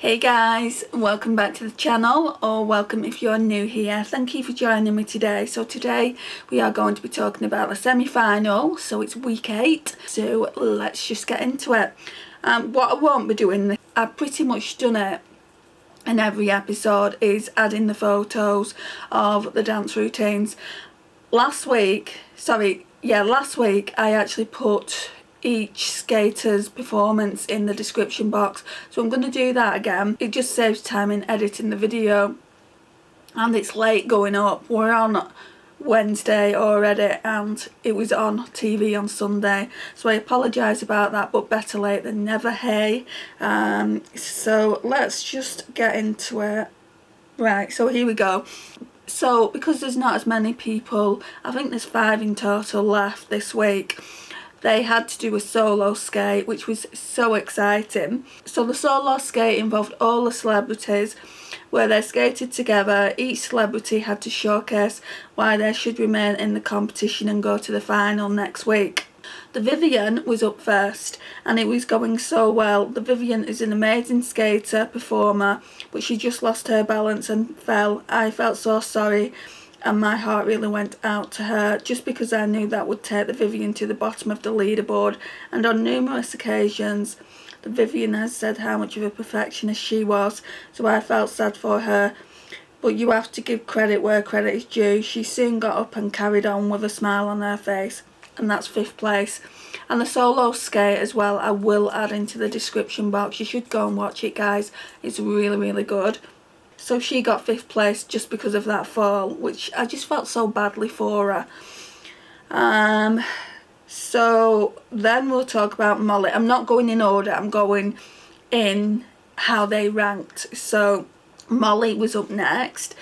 Hey guys, welcome back to the channel, or welcome if you're new here. Thank you for joining me today. So today we are going to be talking about the semi-final, so it's week 8, so let's just get into it. What I won't be doing, I've pretty much done it in every episode, is adding the photos of the dance routines. Last week I actually put each skater's performance in the description box, so I'm going to do that again. It just saves time in editing the video, and it's late going up. We're on Wednesday already and it was on TV on Sunday, so I apologise about that, but better late than never, hey. So let's just get into it. Right, so here we go. So because there's not as many people, I think there's 5 in total left this week, they had to do a solo skate, which was so exciting. So the solo skate involved all the celebrities, where they skated together. Each celebrity had to showcase why they should remain in the competition and go to the final next week. The Vivienne was up first, and it was going so well. The Vivienne is an amazing skater, performer, but she just lost her balance and fell. I felt so sorry, and my heart really went out to her, just because I knew that would take the Vivienne to the bottom of the leaderboard. And on numerous occasions, the Vivienne has said how much of a perfectionist she was, so I felt sad for her. But you have to give credit where credit is due. She soon got up and carried on with a smile on her face, and that's 5th place. And the solo skate as well, I will add into the description box. You should go and watch it, guys. It's really good. So she got 5th place just because of that fall, which I just felt so badly for her. So then we'll talk about Mollie. I'm not going in order, I'm going in how they ranked. So Mollie was up next,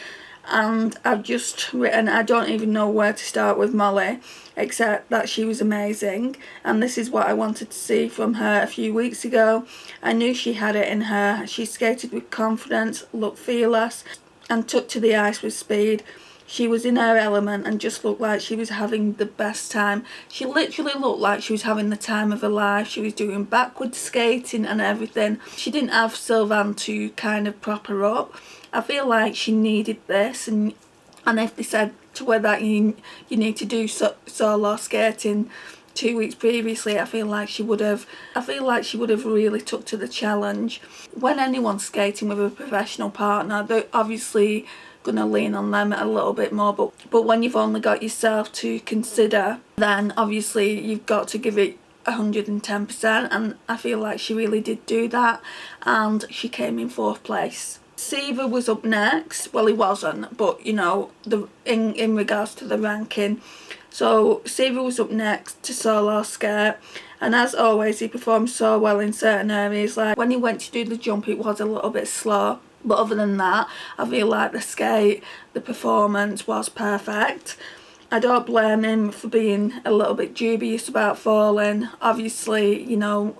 and I've just written, I don't even know where to start with Mollie, except that she was amazing, and this is what I wanted to see from her a few weeks ago. I knew she had it in her. She skated with confidence, looked fearless, and took to the ice with speed. She was in her element and just looked like she was having the best time. She literally looked like she was having the time of her life. She was doing backward skating and everything. She didn't have Sylvan to kind of prop her up. I feel like she needed this, and if they said to her that you need to do solo skating 2 weeks previously, I feel like she would have really took to the challenge. When anyone's skating with a professional partner, they're obviously gonna lean on them a little bit more, but when you've only got yourself to consider, then obviously you've got to give it 110%, and I feel like she really did do that, and she came in 4th place. SIVA was up next. Well, he wasn't, but you know, in regards to the ranking. So SIVA was up next to solo skate, and as always he performed so well in certain areas. Like when he went to do the jump, it was a little bit slow, but other than that, I feel like the performance was perfect. I don't blame him for being a little bit dubious about falling. Obviously, you know,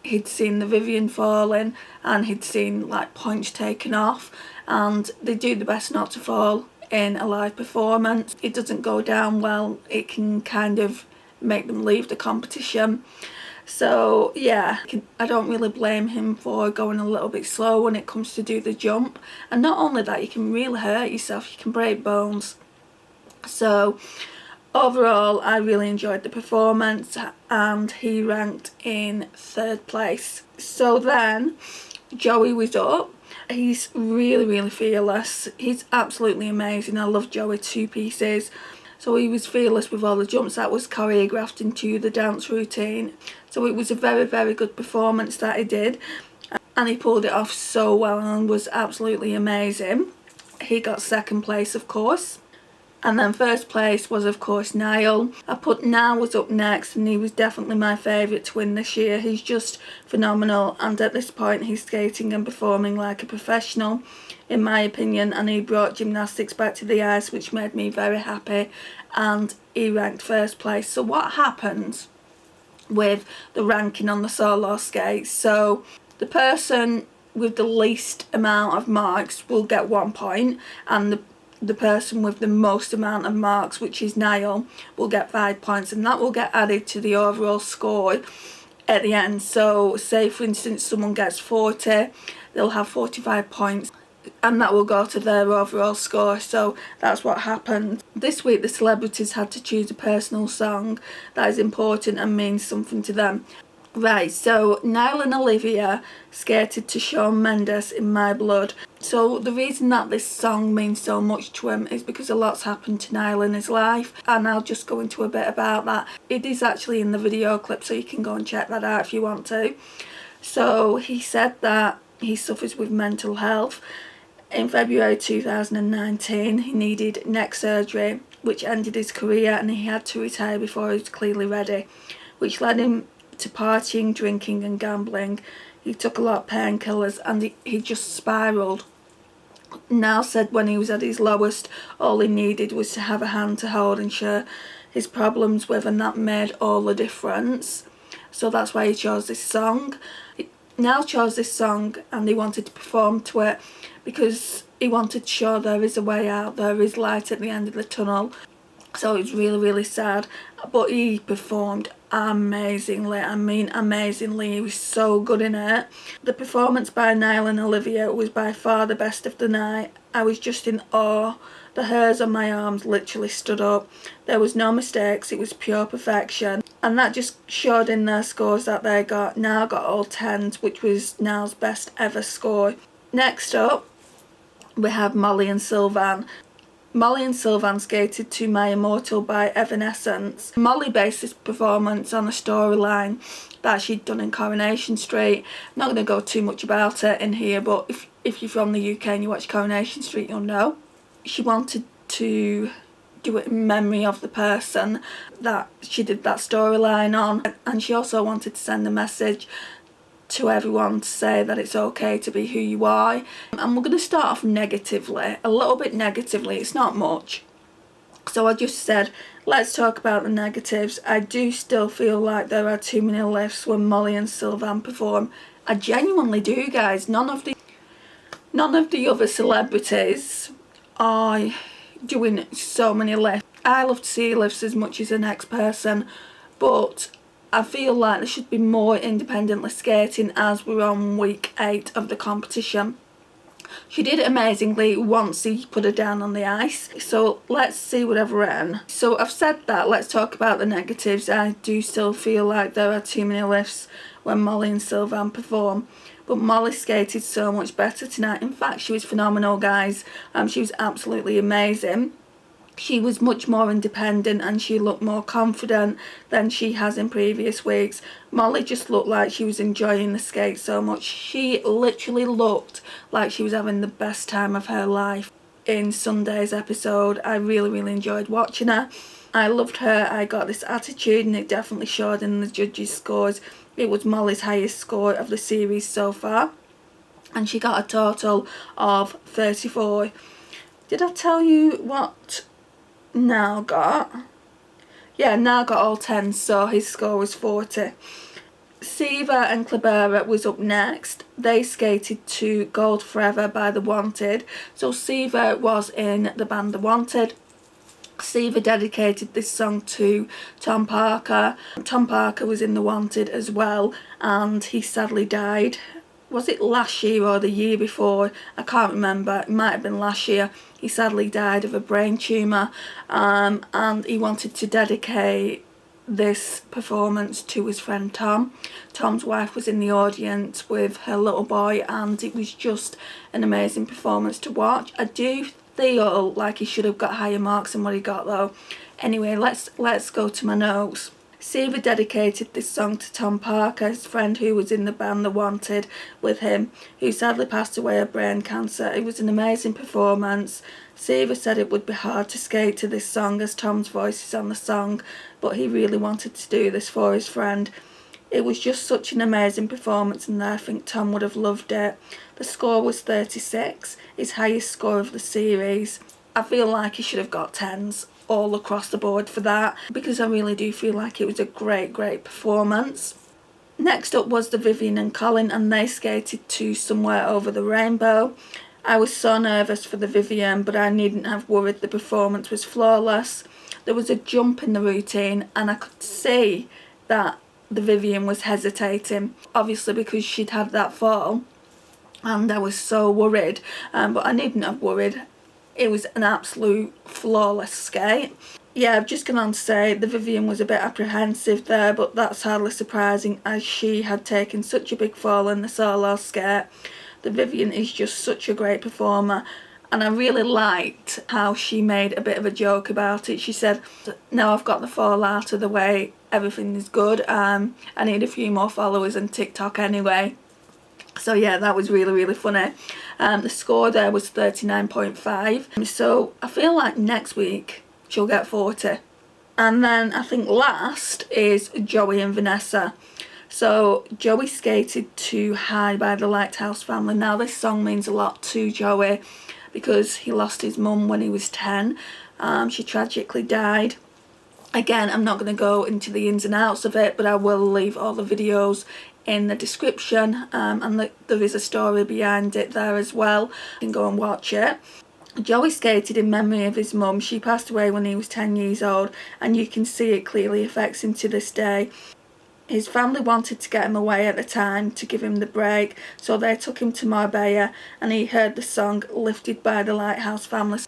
he'd seen the Vivienne falling, and he'd seen like points taken off, and they do the best not to fall in a live performance. It doesn't go down well, it can kind of make them leave the competition. So yeah, I don't really blame him for going a little bit slow when it comes to do the jump. And not only that, you can really hurt yourself, you can break bones. So overall, I really enjoyed the performance, and he ranked in 3rd place. So then Joey was up. He's really fearless. He's absolutely amazing. I love Joey to pieces. So he was fearless with all the jumps that was choreographed into the dance routine. So it was a very good performance that he did, and he pulled it off so well and was absolutely amazing. He got 2nd place, of course. And then 1st place was of course Nile. I put Nile was up next, and he was definitely my favourite to win this year. He's just phenomenal, and at this point he's skating and performing like a professional, in my opinion, and he brought gymnastics back to the ice, which made me very happy, and he ranked 1st place. So what happens with the ranking on the solo skates? So the person with the least amount of marks will get 1 point, and the person with the most amount of marks, which is Nile, will get 5 points, and that will get added to the overall score at the end. So say for instance someone gets 40, they'll have 45 points and that will go to their overall score. So that's what happened. This week the celebrities had to choose a personal song that is important and means something to them. Right, so Nile and Olivia skated to Shawn Mendes in My Blood. So the reason that this song means so much to him is because a lot's happened to Nile in his life, and I'll just go into a bit about that. It is actually in the video clip, so you can go and check that out if you want to. So he said that he suffers with mental health. In February 2019 he needed neck surgery which ended his career, and he had to retire before he was clearly ready, which led him to partying, drinking and gambling. He took a lot of painkillers and he just spiralled. Now said when he was at his lowest, all he needed was to have a hand to hold and share his problems with, and that made all the difference. So that's why he chose this song. He now chose this song and he wanted to perform to it because he wanted to show there is a way out, there is light at the end of the tunnel. So it was really, really sad, but he performed amazingly. I mean amazingly, he was so good in it. The performance by Nile and Olivia was by far the best of the night. I was just in awe. The hairs on my arms literally stood up. There was no mistakes, it was pure perfection. And that just showed in their scores that they now got all 10s, which was Nile's best ever score. Next up, we have Mollie and Sylvan. Mollie and Sylvan skated to My Immortal by Evanescence. Mollie based this performance on a storyline that she'd done in Coronation Street. I'm not going to go too much about it in here, but if you're from the UK and you watch Coronation Street, you'll know. She wanted to do it in memory of the person that she did that storyline on, and she also wanted to send a message to everyone to say that it's okay to be who you are. And we're going to start off negatively, a little bit negatively, it's not much. So I just said, let's talk about the negatives. I do still feel like there are too many lifts when Mollie and Sylvan perform. I genuinely do, guys. None of the other celebrities are doing so many lifts. I love to see lifts as much as the next person, but I feel like there should be more independently skating as we're on week 8 of the competition. She did it amazingly once he put her down on the ice. So let's see what I've written. So I've said that, let's talk about the negatives. I do still feel like there are too many lifts when Mollie and Sylvan perform. But Mollie skated so much better tonight. In fact, she was phenomenal, guys. She was absolutely amazing. She was much more independent and she looked more confident than she has in previous weeks. Mollie just looked like she was enjoying the skate so much. She literally looked like she was having the best time of her life in Sunday's episode. I really, really enjoyed watching her. I loved her. I got this attitude and it definitely showed in the judges' scores. It was Mollie's highest score of the series so far, and she got a total of 34. Did I tell you what Nile got? Yeah, Nile got all 10, so his score was 40. SIVA and KLABERA was up next. They skated to Gold Forever by The Wanted. So SIVA was in the band The Wanted. SIVA dedicated this song to Tom Parker. Tom Parker was in The Wanted as well, and he sadly died. Was it last year or the year before? I can't remember. It might have been last year. He sadly died of a brain tumour, and he wanted to dedicate this performance to his friend Tom. Tom's wife was in the audience with her little boy, and it was just an amazing performance to watch. I do feel like he should have got higher marks than what he got though. Anyway, let's go to my notes. SIVA dedicated this song to Tom Parker, his friend who was in the band The Wanted with him, who sadly passed away of brain cancer. It was an amazing performance. SIVA said it would be hard to skate to this song as Tom's voice is on the song, but he really wanted to do this for his friend. It was just such an amazing performance, and I think Tom would have loved it. The score was 36, his highest score of the series. I feel like he should have got 10s all across the board for that, because I really do feel like it was a great performance. Next up was the Vivienne and Colin, and they skated to Somewhere Over the Rainbow. I was so nervous for the Vivienne, but I needn't have worried. The performance was flawless. There was a jump in the routine and I could see that the Vivienne was hesitating, obviously because she'd had that fall, and I was so worried, but I needn't have worried. It was an absolute flawless skate. Yeah, I've just gone on to say the Vivienne was a bit apprehensive there, but that's hardly surprising as she had taken such a big fall in the solo skate. The Vivienne is just such a great performer, and I really liked how she made a bit of a joke about it. She said, now I've got the fall out of the way, everything is good. I need a few more followers on TikTok anyway. So yeah, that was really, really funny. The score there was 39.5. So I feel like next week she'll get 40. And then I think last is Joey and Vanessa. So Joey skated to High by the Lighthouse Family. Now this song means a lot to Joey because he lost his mum when he was 10. She tragically died. Again, I'm not going to go into the ins and outs of it, but I will leave all the videos in the description, and there is a story behind it there as well. You can go and watch it. Joey skated in memory of his mum. She passed away when he was 10 years old, and you can see it clearly affects him to this day. His family wanted to get him away at the time to give him the break, so they took him to Marbella, and he heard the song Lifted by the Lighthouse Family.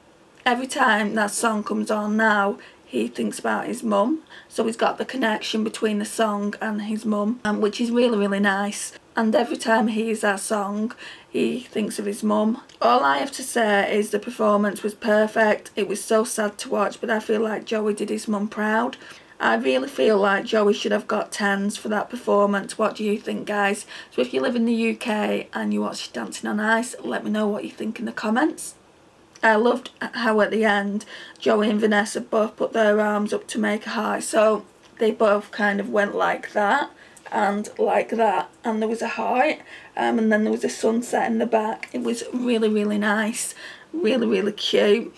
Every time that song comes on now, he thinks about his mum, so he's got the connection between the song and his mum, which is really, really nice. And every time he hears that song, he thinks of his mum. All I have to say is the performance was perfect. It was so sad to watch, but I feel like Joey did his mum proud. I really feel like Joey should have got 10s for that performance. What do you think, guys? So if you live in the UK and you watch Dancing on Ice, let me know what you think in the comments. I loved how at the end Joey and Vanessa both put their arms up to make a heart, so they both kind of went like that and like that, and there was a heart, and then there was a sunset in the back. It was really, really nice, really, really cute.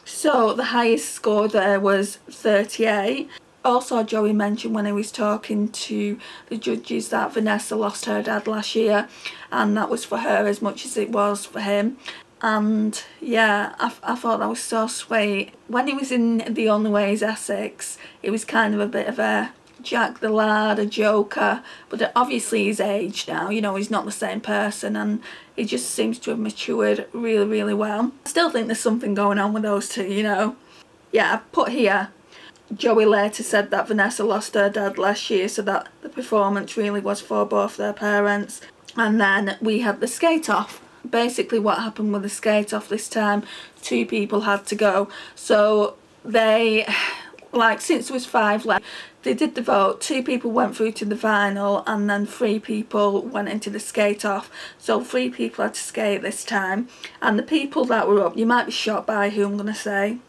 So the highest score there was 38. Also, Joey mentioned when he was talking to the judges that Vanessa lost her dad last year, and that was for her as much as it was for him. And yeah, I thought that was so sweet. When he was in The Only Way is Essex, it was kind of a bit of a Jack the Lad, a joker, but obviously he's aged now, you know, he's not the same person, and he just seems to have matured really, really well. I still think there's something going on with those two, you know. Yeah, I've put here, Joey later said that Vanessa lost her dad last year, so that the performance really was for both their parents. And then we had the skate off. Basically what happened with the skate off this time, 2 people had to go. So they, like, since there was 5 left, they did the vote. 2 people went through to the final, and then 3 people went into the skate off. So 3 people had to skate this time. And the people that were up, you might be shocked by who I'm going to say.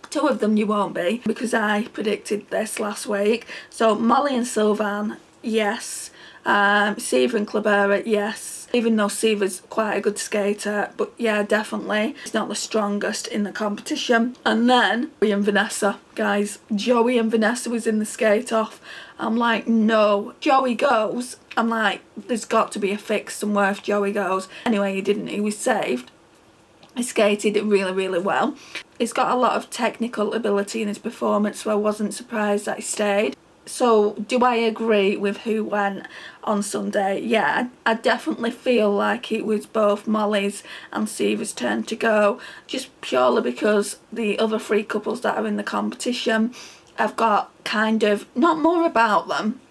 2 of them you won't be, because I predicted this last week. So Mollie and Sylvan, yes. SIVA and KLABERA, yes. Even though SIVA's quite a good skater, but yeah, definitely he's not the strongest in the competition. And then Joey and Vanessa, guys, Joey and Vanessa was in the skate off. I'm like, no, Joey goes. I'm like, there's got to be a fix somewhere if Joey goes. Anyway, he didn't, he was saved. He skated really, really well. He's got a lot of technical ability in his performance, so I wasn't surprised that he stayed. So, do I agree with who went on Sunday? Yeah, I definitely feel like it was both Mollie's and SIVA's turn to go, just purely because the other 3 couples that are in the competition have got kind of, not more about them,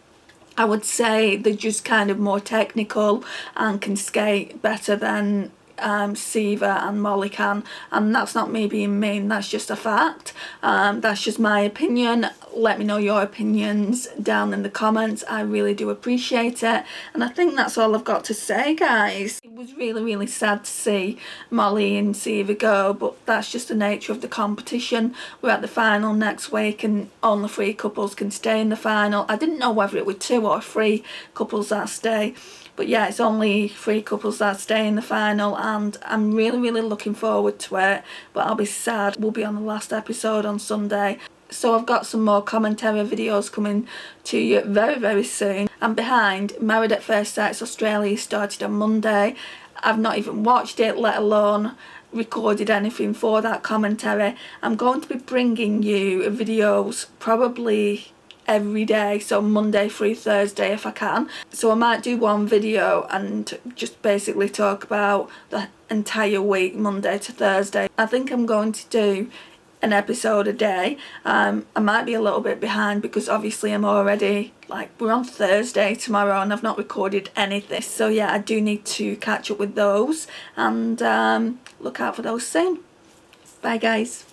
I would say they're just kind of more technical and can skate better than SIVA and Mollie can, and that's not me being mean, that's just a fact. That's just my opinion. Let me know your opinions down in the comments. I really do appreciate it, and I think that's all I've got to say, guys. It was really, really sad to see Mollie and SIVA go, but that's just the nature of the competition. We're at the final next week and only 3 couples can stay in the final. I didn't know whether it were 2 or 3 couples that stay, but yeah, it's only 3 couples that stay in the final, and I'm really, really looking forward to it. But I'll be sad, we'll be on the last episode on Sunday. So I've got some more commentary videos coming to you very, very soon. I'm behind. Married at First Sight Australia started on Monday. I've not even watched it, let alone recorded anything for that commentary. I'm going to be bringing you videos probably every day, so Monday through Thursday if I can. So I might do one video and just basically talk about the entire week, Monday to Thursday. I think I'm going to do an episode a day. I might be a little bit behind because obviously I'm already, like, we're on Thursday tomorrow and I've not recorded anything. So yeah, I do need to catch up with those and look out for those soon. Bye guys.